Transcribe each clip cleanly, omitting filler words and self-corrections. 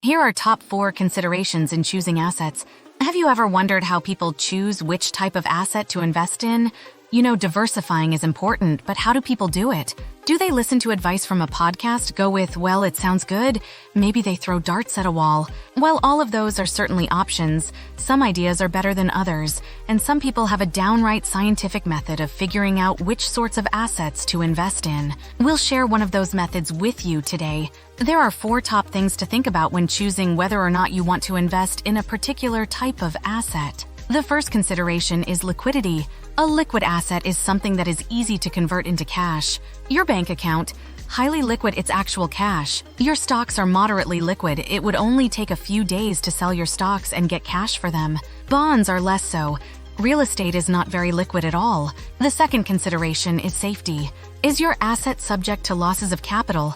Here are top 4 considerations in choosing assets. Have you ever wondered how people choose which type of asset to invest in? You know, diversifying is important, but how do people do it? Do they listen to advice from a podcast, go with, well, it sounds good? Maybe they throw darts at a wall. Well, all of those are certainly options. Some ideas are better than others, and some people have a downright scientific method of figuring out which sorts of assets to invest in. We'll share one of those methods with you today. There are 4 top things to think about when choosing whether or not you want to invest in a particular type of asset. The first consideration is liquidity. A liquid asset is something that is easy to convert into cash. Your bank account, highly liquid, it's actual cash. Your stocks are moderately liquid. It would only take a few days to sell your stocks and get cash for them. Bonds are less so. Real estate is not very liquid at all. The second consideration is safety. Is your asset subject to losses of capital?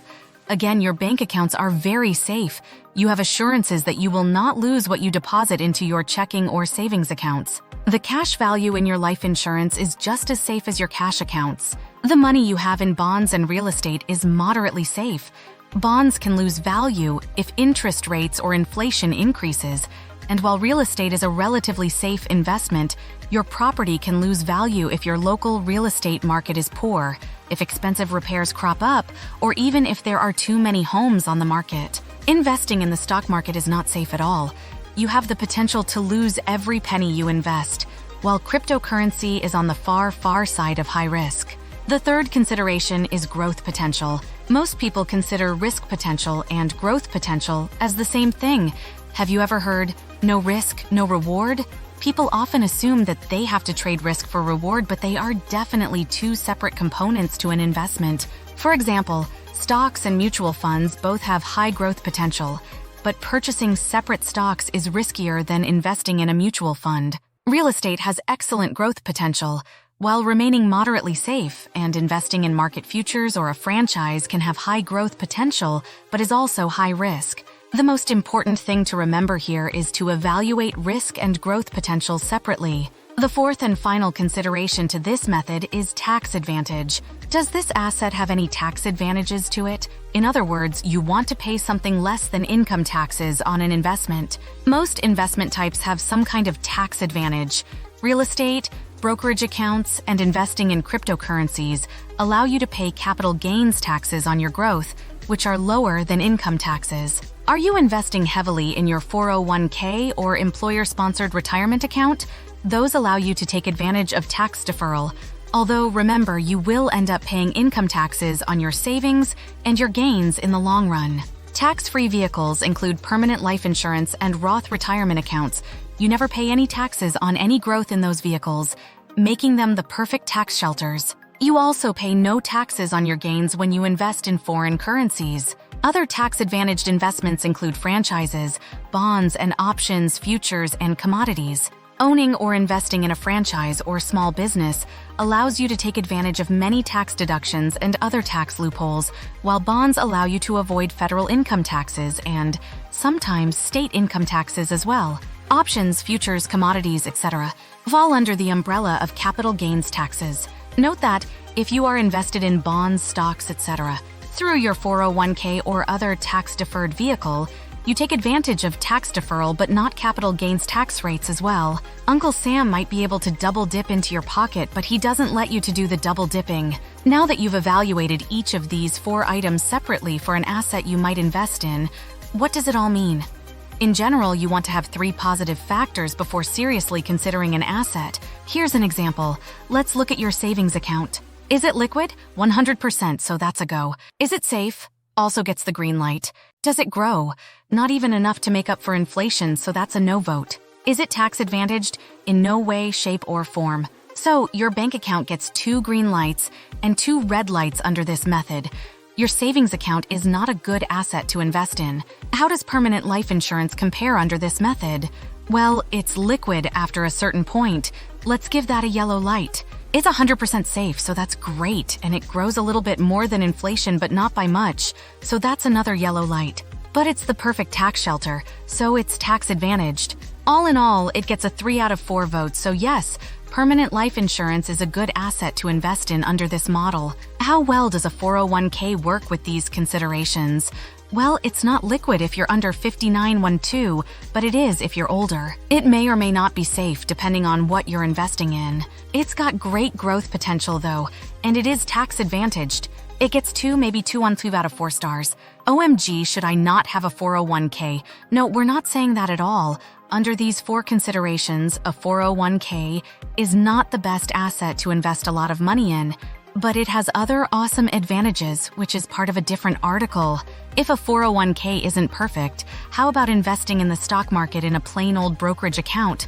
Again, your bank accounts are very safe. You have assurances that you will not lose what you deposit into your checking or savings accounts. The cash value in your life insurance is just as safe as your cash accounts. The money you have in bonds and real estate is moderately safe. Bonds can lose value if interest rates or inflation increases. And while real estate is a relatively safe investment, your property can lose value if your local real estate market is poor, if expensive repairs crop up, or even if there are too many homes on the market. Investing in the stock market is not safe at all. You have the potential to lose every penny you invest, while cryptocurrency is on the far, far side of high risk. The third consideration is growth potential. Most people consider risk potential and growth potential as the same thing. Have you ever heard, no risk, no reward? People often assume that they have to trade risk for reward, but they are definitely 2 separate components to an investment. For example, stocks and mutual funds both have high growth potential, but purchasing separate stocks is riskier than investing in a mutual fund. Real estate has excellent growth potential, while remaining moderately safe, and investing in market futures or a franchise can have high growth potential, but is also high risk. The most important thing to remember here is to evaluate risk and growth potential separately. The fourth and final consideration to this method is tax advantage. Does this asset have any tax advantages to it? In other words, you want to pay something less than income taxes on an investment. Most investment types have some kind of tax advantage. Real estate, brokerage accounts, and investing in cryptocurrencies allow you to pay capital gains taxes on your growth, which are lower than income taxes. Are you investing heavily in your 401k or employer-sponsored retirement account? Those allow you to take advantage of tax deferral. Although, remember, you will end up paying income taxes on your savings and your gains in the long run. Tax-free vehicles include permanent life insurance and Roth retirement accounts. You never pay any taxes on any growth in those vehicles, making them the perfect tax shelters. You also pay no taxes on your gains when you invest in foreign currencies. Other tax-advantaged investments include franchises, bonds and options, futures, and commodities. Owning or investing in a franchise or small business allows you to take advantage of many tax deductions and other tax loopholes, while bonds allow you to avoid federal income taxes and sometimes state income taxes as well. Options, futures, commodities, etc. fall under the umbrella of capital gains taxes. Note that if you are invested in bonds, stocks, etc., through your 401k or other tax-deferred vehicle, you take advantage of tax deferral but not capital gains tax rates as well. Uncle Sam might be able to double dip into your pocket, but he doesn't let you to do the double dipping. Now that you've evaluated each of these 4 items separately for an asset you might invest in, what does it all mean? In general, you want to have 3 positive factors before seriously considering an asset. Here's an example. Let's look at your savings account. Is it liquid? 100%, so that's a go. Is it safe? Also gets the green light. Does it grow? Not even enough to make up for inflation, so that's a no vote. Is it tax advantaged? In no way, shape, or form. So your bank account gets 2 green lights and 2 red lights under this method. Your savings account is not a good asset to invest in. How does permanent life insurance compare under this method? Well, it's liquid after a certain point. Let's give that a yellow light. It's 100% safe, so that's great, and it grows a little bit more than inflation but not by much, so that's another yellow light. But it's the perfect tax shelter, so it's tax advantaged. All in all, it gets a 3 out of 4 votes, so yes, permanent life insurance is a good asset to invest in under this model. How well does a 401k work with these considerations? Well, it's not liquid if you're under 5912, but it is if you're older. It may or may not be safe depending on what you're investing in. It's got great growth potential though, and it is tax advantaged. It gets 2, maybe 2.12 out of 4 stars. OMG, should I not have a 401k? No, we're not saying that at all. Under these 4 considerations, a 401k is not the best asset to invest a lot of money in, but it has other awesome advantages, which is part of a different article. If a 401k isn't perfect, how about investing in the stock market in a plain old brokerage account?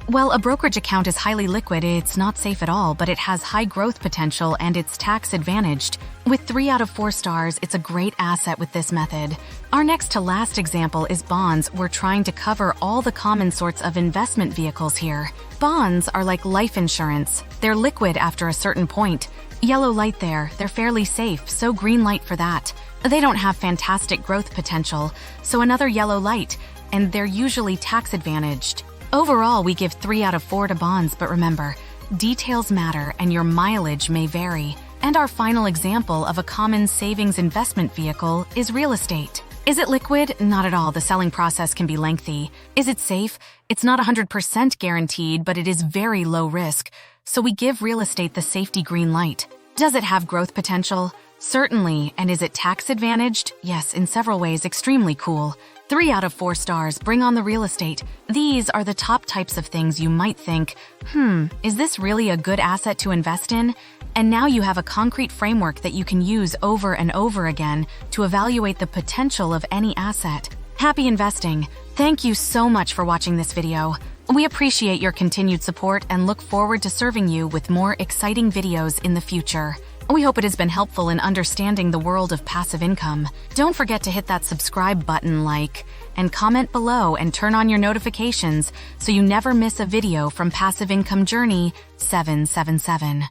Well, a brokerage account is highly liquid, it's not safe at all, but it has high growth potential and it's tax advantaged. With 3 out of 4 stars, it's a great asset with this method. Our next to last example is bonds. We're trying to cover all the common sorts of investment vehicles here. Bonds are like life insurance. They're liquid after a certain point. Yellow light there, they're fairly safe, so green light for that. They don't have fantastic growth potential, so another yellow light, and they're usually tax advantaged. Overall, we give 3 out of 4 to bonds, but remember, details matter and your mileage may vary. And our final example of a common savings investment vehicle is real estate. Is it liquid? Not at all. The selling process can be lengthy. Is it safe? It's not 100% guaranteed, but it is very low risk. So we give real estate the safety green light. Does it have growth potential? Certainly. And is it tax advantaged? Yes, in several ways, extremely cool. 3 out of 4 stars, bring on the real estate. These are the top types of things you might think, is this really a good asset to invest in? And now you have a concrete framework that you can use over and over again to evaluate the potential of any asset. Happy investing! Thank you so much for watching this video. We appreciate your continued support and look forward to serving you with more exciting videos in the future. We hope it has been helpful in understanding the world of passive income. Don't forget to hit that subscribe button, and comment below and turn on your notifications so you never miss a video from Passive Income Journey 777.